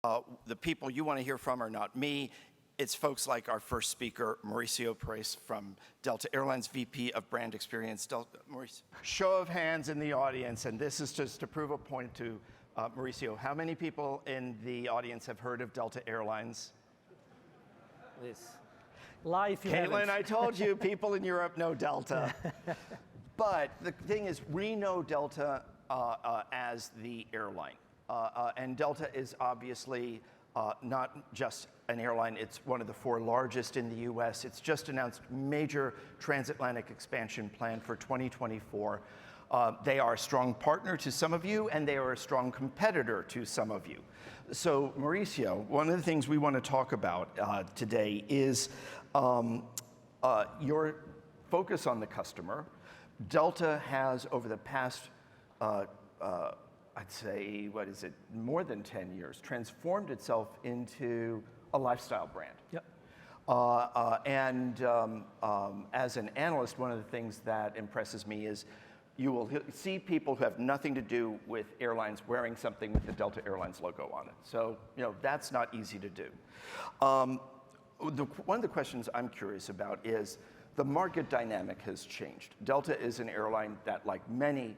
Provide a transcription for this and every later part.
The people you want to hear from are not me. It's folks like our first speaker, Mauricio Parise from Delta Airlines, VP of Brand Experience. Mauricio. Show of hands in the audience, and this is just to prove a point to Mauricio. How many people in the audience have heard of Delta Airlines? Yes. Life, you Caitlin, haven't. I told you, people in Europe know Delta. But the thing is, we know Delta as the airline. And Delta is obviously not just an airline, it's one of the 4 largest in the US. It's just announced major transatlantic expansion plan for 2024. They are a strong partner to some of you, and they are a strong competitor to some of you. So Mauricio, one of the things we want to talk about today is your focus on the customer. Delta has, over the past, I'd say, more than 10 years, transformed itself into a lifestyle brand. Yep. As an analyst, one of the things that impresses me is you will see people who have nothing to do with airlines wearing something with the Delta Airlines logo on it. So, that's not easy to do. One of the questions I'm curious about is the market dynamic has changed. Delta is an airline that, like many,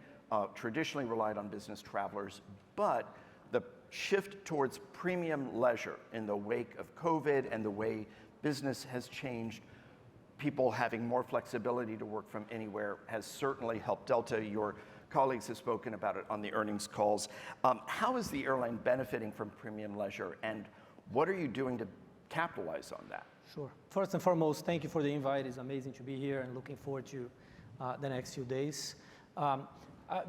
traditionally relied on business travelers, but the shift towards premium leisure in the wake of COVID and the way business has changed, people having more flexibility to work from anywhere has certainly helped Delta. Your colleagues have spoken about it on the earnings calls. How is the airline benefiting from premium leisure, and what are you doing to capitalize on that? Sure. First and foremost, thank you for the invite. It's amazing to be here and looking forward to the next few days.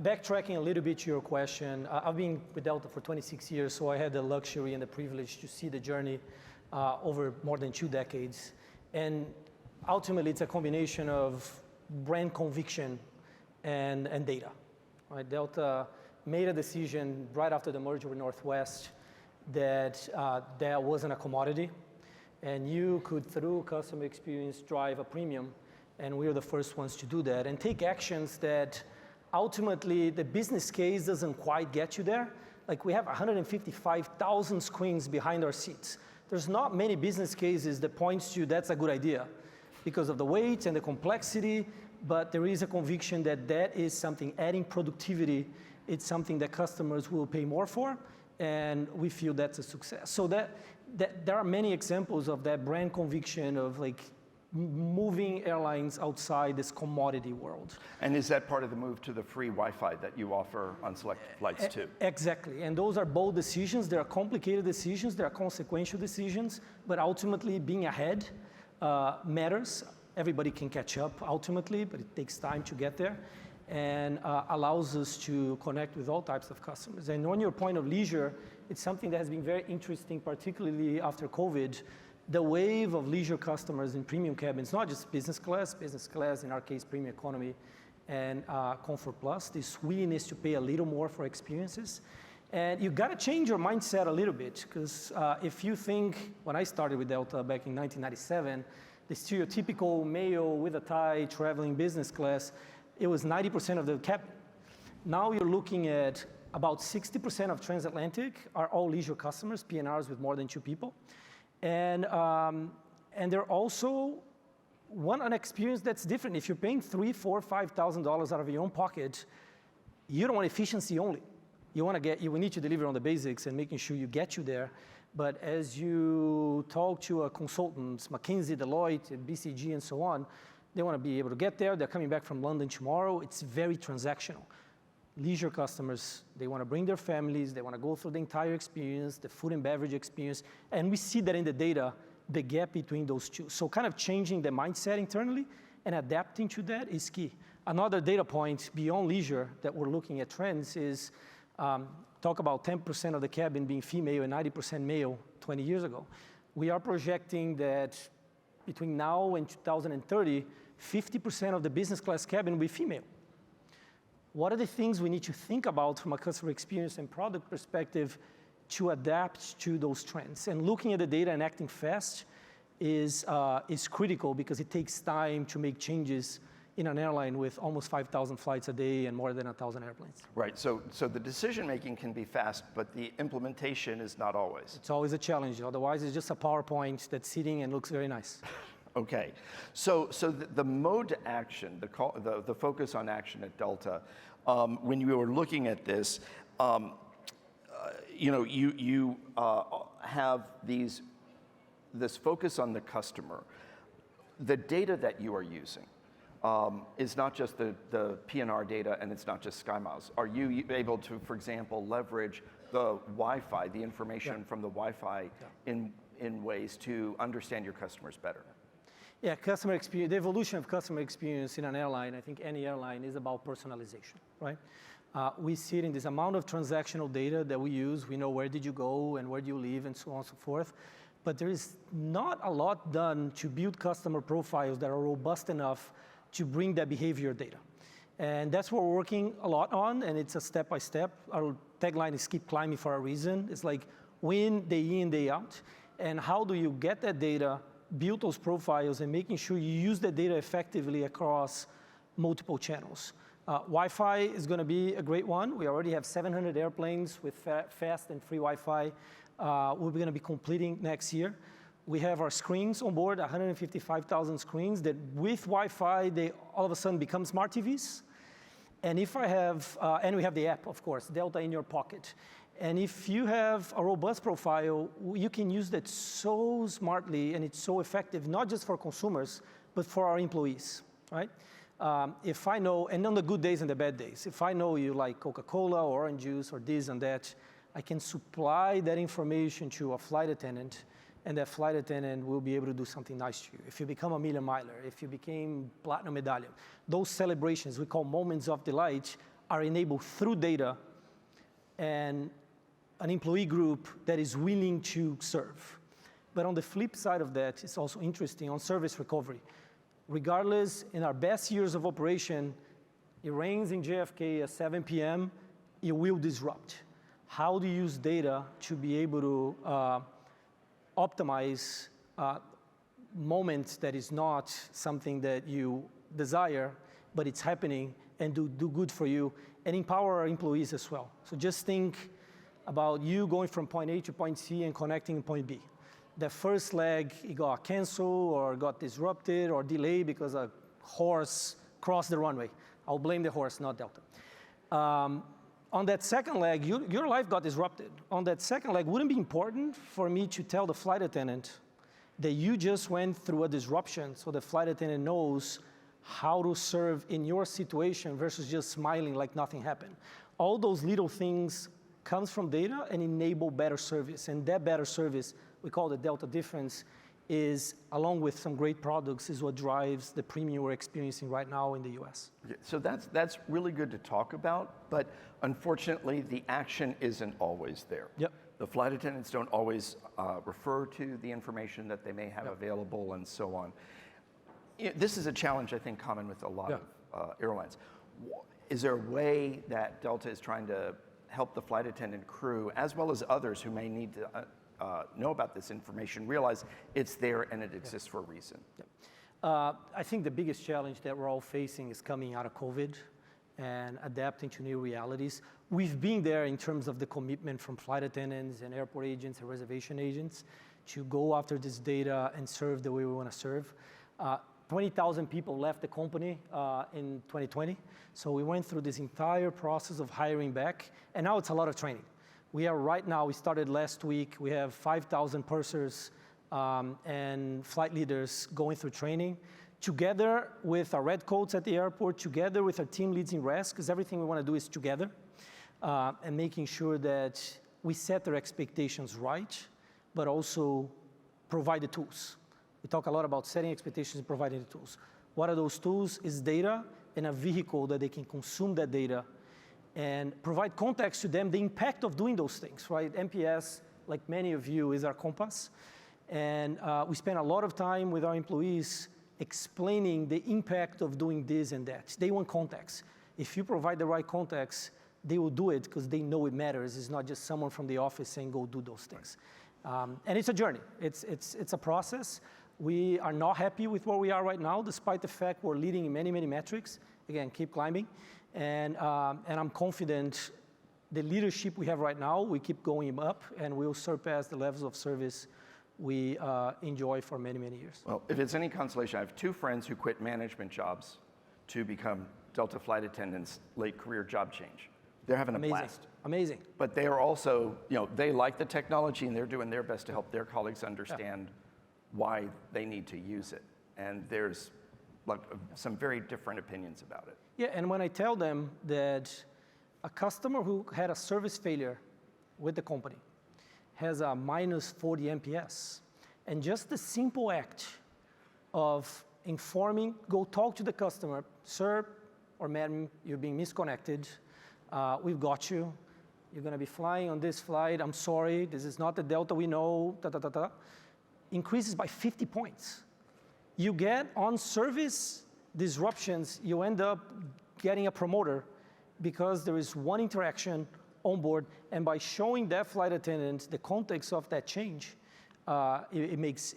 Backtracking a little bit to your question, I've been with Delta for 26 years, so I had the luxury and the privilege to see the journey over more than 2 decades. And ultimately, it's a combination of brand conviction and data. Right? Delta made a decision right after the merger with Northwest that that wasn't a commodity, and you could, through customer experience, drive a premium, and we were the first ones to do that, and take actions that ultimately the business case doesn't quite get you there. Like, we have 155,000 screens behind our seats. There's not many business cases that points to that's a good idea because of the weight and the complexity, but there is a conviction that that is something, adding productivity, it's something that customers will pay more for, and we feel that's a success. So that there are many examples of that brand conviction of like moving airlines outside this commodity world. And is that part of the move to the free Wi-Fi that you offer on select flights too? Exactly, and those are bold decisions. They are complicated decisions, they are consequential decisions, but ultimately being ahead matters. Everybody can catch up ultimately, but it takes time to get there, and allows us to connect with all types of customers. And on your point of leisure, it's something that has been very interesting, particularly after COVID. The wave of leisure customers in premium cabins, not just business class, in our case, premium economy, and Comfort Plus, this willingness to pay a little more for experiences. And you gotta change your mindset a little bit, because if you think, when I started with Delta back in 1997, the stereotypical male with a tie traveling business class, it was 90% of the cabin. Now you're looking at about 60% of transatlantic are all leisure customers, PNRs with more than 2 people. And they're also want an experience that's different. If you're paying $3,000, $4,000, $5,000 out of your own pocket, you don't want efficiency only. You need to deliver on the basics and making sure you get you there. But as you talk to consultants, McKinsey, Deloitte, BCG, and so on, they want to be able to get there. They're coming back from London tomorrow. It's very transactional. Leisure customers, they want to bring their families, they want to go through the entire experience, the food and beverage experience, and we see that in the data, the gap between those two. So kind of changing the mindset internally and adapting to that is key. Another data point beyond leisure that we're looking at trends is, talk about 10% of the cabin being female and 90% male 20 years ago. We are projecting that between now and 2030, 50% of the business class cabin will be female. What are the things we need to think about from a customer experience and product perspective to adapt to those trends? And looking at the data and acting fast is critical, because it takes time to make changes in an airline with almost 5,000 flights a day and more than 1,000 airplanes. Right, so the decision making can be fast, but the implementation is not always. It's always a challenge. Otherwise, it's just a PowerPoint that's sitting and looks very nice. Okay, so the mode to action, the focus on action at Delta, when you were looking at this, you have this focus on the customer. The data that you are using is not just the PNR data, and it's not just SkyMiles. Are you able to, for example, leverage the Wi-Fi, the information from the Wi-Fi in ways to understand your customers better? Yeah, customer experience, the evolution of customer experience in an airline, I think any airline, is about personalization, right? We see it in this amount of transactional data that we use. We know where did you go and where do you live and so on and so forth. But there is not a lot done to build customer profiles that are robust enough to bring that behavior data. And that's what we're working a lot on, and it's a step-by-step. Our tagline is keep climbing for a reason. It's like win day in, day out. And how do you get that data, build those profiles, and making sure you use that data effectively across multiple channels. Wi-Fi is going to be a great one. We already have 700 airplanes with fast and free Wi-Fi. We're going to be completing next year. We have our screens on board, 155,000 screens that with Wi-Fi, they all of a sudden become smart TVs. And if I have, and we have the app, of course, Delta in your pocket. And if you have a robust profile, you can use that so smartly, and it's so effective, not just for consumers, but for our employees, right? If I know, and on the good days and the bad days, if I know you like Coca-Cola or orange juice or this and that, I can supply that information to a flight attendant, and that flight attendant will be able to do something nice to you. If you become a million miler, if you became platinum medallion, those celebrations we call moments of delight are enabled through data and an employee group that is willing to serve. But on the flip side of that, it's also interesting on service recovery. Regardless, in our best years of operation, it rains in JFK at 7 p.m., it will disrupt. How do you use data to be able to optimize moments that is not something that you desire, but it's happening, and do good for you, and empower our employees as well. So just think about you going from point A to point C and connecting point B. The first leg, it got canceled or got disrupted or delayed because a horse crossed the runway. I'll blame the horse, not Delta. On that second leg, your life got disrupted. On that second leg, wouldn't it be important for me to tell the flight attendant that you just went through a disruption so the flight attendant knows how to serve in your situation versus just smiling like nothing happened? All those little things comes from data and enable better service. And that better service, we call the Delta difference, is, along with some great products, is what drives the premium we're experiencing right now in the US. Okay, so that's really good to talk about, but unfortunately, the action isn't always there. Yep. The flight attendants don't always refer to the information that they may have available and so on. This is a challenge, I think, common with a lot of airlines. Is there a way that Delta is trying to help the flight attendant crew, as well as others who may need to know about this information, realize it's there and it exists for a reason? I think the biggest challenge that we're all facing is coming out of COVID and adapting to new realities. We've been there in terms of the commitment from flight attendants and airport agents and reservation agents to go after this data and serve the way we want to serve. 20,000 people left the company in 2020. So we went through this entire process of hiring back, and now it's a lot of training. We are right now, we started last week, we have 5,000 pursers and flight leaders going through training, together with our red coats at the airport, together with our team leads in RES, because everything we want to do is together, and making sure that we set their expectations right, but also provide the tools. We talk a lot about setting expectations and providing the tools. What are those tools? Is data and a vehicle that they can consume that data and provide context to them, the impact of doing those things, right? NPS, like many of you, is our compass. And we spend a lot of time with our employees explaining the impact of doing this and that. They want context. If you provide the right context, they will do it because they know it matters. It's not just someone from the office saying, go do those things. And it's a journey. It's a process. We are not happy with where we are right now, despite the fact we're leading in many, many metrics. Again, keep climbing. And I'm confident the leadership we have right now, we keep going up, and we'll surpass the levels of service we enjoy for many, many years. Well, if it's any consolation, I have two friends who quit management jobs to become Delta flight attendants, late career job change. They're having a blast. Amazing. But they are also, they like the technology and they're doing their best to help their colleagues understand why they need to use it. And there's some very different opinions about it. Yeah, and when I tell them that a customer who had a service failure with the company has a minus 40 NPS, and just the simple act of informing, go talk to the customer, sir or madam, you're being misconnected, we've got you, you're gonna be flying on this flight, I'm sorry, this is not the Delta we know, increases by 50 points. You get on service disruptions, you end up getting a promoter because there is one interaction on board, and by showing that flight attendant the context of that change, it makes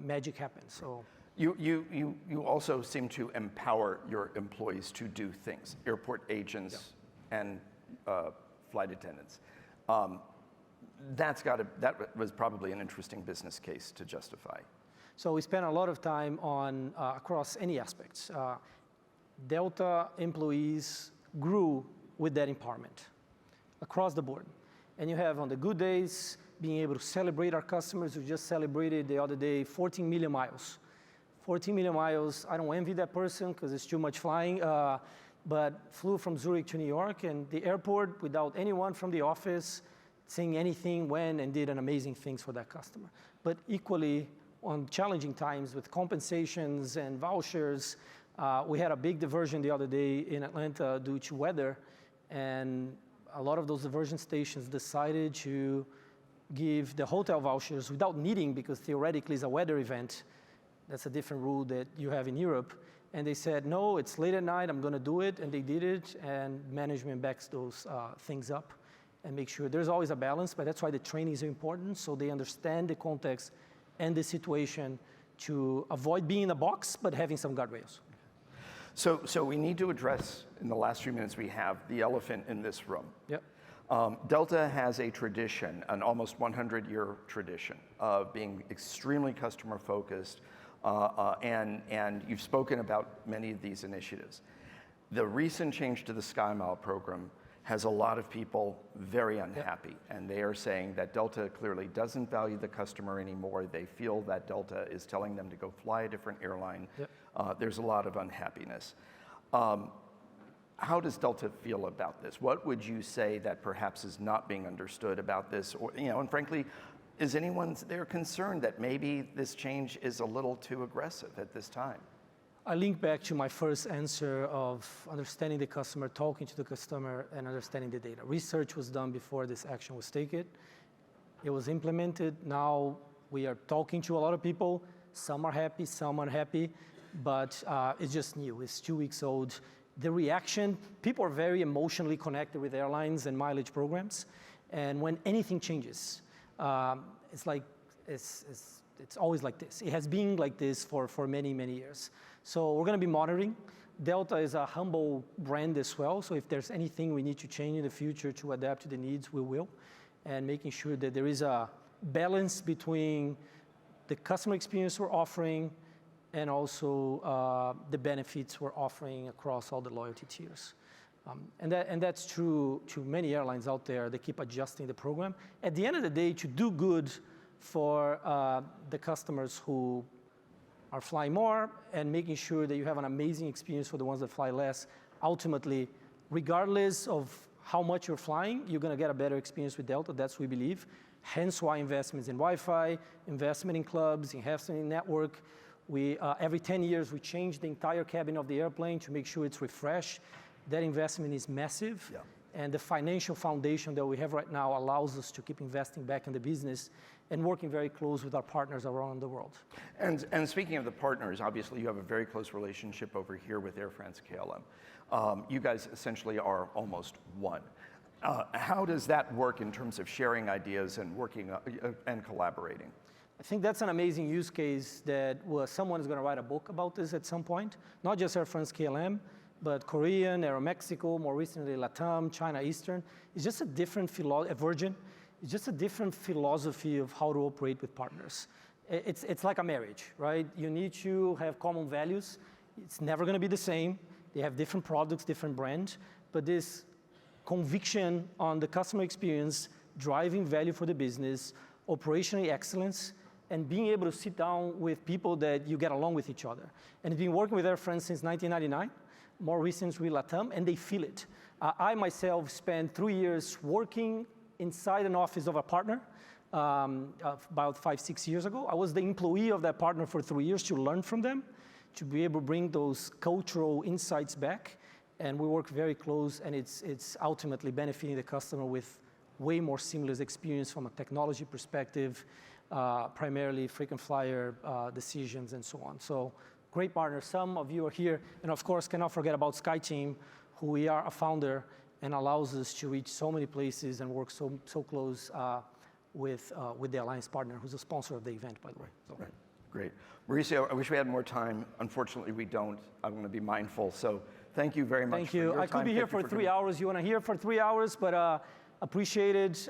magic happen. So you also seem to empower your employees to do things, airport agents and flight attendants. That was probably an interesting business case to justify. So we spent a lot of time on across any aspects. Delta employees grew with that empowerment across the board. And you have on the good days, being able to celebrate our customers. We just celebrated the other day 14 million miles. 14 million miles, I don't envy that person because it's too much flying, but flew from Zurich to New York, and the airport without anyone from the office saying anything, went and did an amazing things for that customer. But equally, on challenging times with compensations and vouchers, we had a big diversion the other day in Atlanta due to weather, and a lot of those diversion stations decided to give the hotel vouchers without needing, because theoretically it's a weather event. That's a different rule that you have in Europe. And they said, no, it's late at night, I'm gonna do it, and they did it, and management backs those things up and make sure there's always a balance, but that's why the training is important, so they understand the context and the situation to avoid being in a box, but having some guardrails. So we need to address, in the last few minutes we have, the elephant in this room. Yep. Delta has a tradition, an almost 100-year tradition of being extremely customer focused, and you've spoken about many of these initiatives. The recent change to the SkyMile program has a lot of people very unhappy, and they are saying that Delta clearly doesn't value the customer anymore. They feel that Delta is telling them to go fly a different airline. There's a lot of unhappiness. How does Delta feel about this? What would you say that perhaps is not being understood about this? Or, and frankly, is anyone there concerned that maybe this change is a little too aggressive at this time? I link back to my first answer of understanding the customer, talking to the customer, and understanding the data. Research was done before this action was taken. It was implemented. Now we are talking to a lot of people. Some are happy, some unhappy, but it's just new. It's 2 weeks old. The reaction, people are very emotionally connected with airlines and mileage programs. And when anything changes, it's always like this. It has been like this for many, many years. So we're going to be monitoring. Delta is a humble brand as well, so if there's anything we need to change in the future to adapt to the needs, we will. And making sure that there is a balance between the customer experience we're offering and also the benefits we're offering across all the loyalty tiers. And that's true to many airlines out there. They keep adjusting the program. At the end of the day, to do good for the customers who are flying more and making sure that you have an amazing experience for the ones that fly less, ultimately, regardless of how much you're flying, you're going to get a better experience with Delta. That's what we believe. Hence why investments in Wi-Fi, investment in clubs, investment in network. Every 10 years, we change the entire cabin of the airplane to make sure it's refreshed. That investment is massive. Yeah. And the financial foundation that we have right now allows us to keep investing back in the business and working very close with our partners around the world. And speaking of the partners, obviously you have a very close relationship over here with Air France-KLM. You guys essentially are almost one. How does that work in terms of sharing ideas and working and collaborating? I think that's an amazing use case that someone is going to write a book about this at some point. Not just Air France KLM, but Korean, Aeromexico, more recently LATAM, China Eastern. It's just a different Virgin. It's just a different philosophy of how to operate with partners. It's like a marriage, right? You need to have common values. It's never going to be the same. They have different products, different brands, but this conviction on the customer experience, driving value for the business, operational excellence, and being able to sit down with people that you get along with each other. And I've been working with Air France since 1999, more recently LATAM, and they feel it. I myself spent 3 years working inside an office of a partner about 5-6 years ago. I was the employee of that partner for 3 years to learn from them, to be able to bring those cultural insights back. And we work very close, and it's ultimately benefiting the customer with way more seamless experience from a technology perspective, primarily frequent flyer decisions and so on. So great partners. Some of you are here, and of course cannot forget about SkyTeam, who we are a founder and allows us to reach so many places and work so close with the alliance partner, who's a sponsor of the event, by the way. So. Right. Great. Mauricio, I wish we had more time. Unfortunately, we don't. I'm going to be mindful. So thank you very much. Thank you. I could be here for 3 hours. You want to hear for 3 hours, but appreciate it.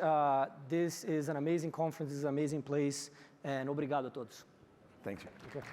This is an amazing conference. This is an amazing place. And obrigado a todos. Thanks. Okay.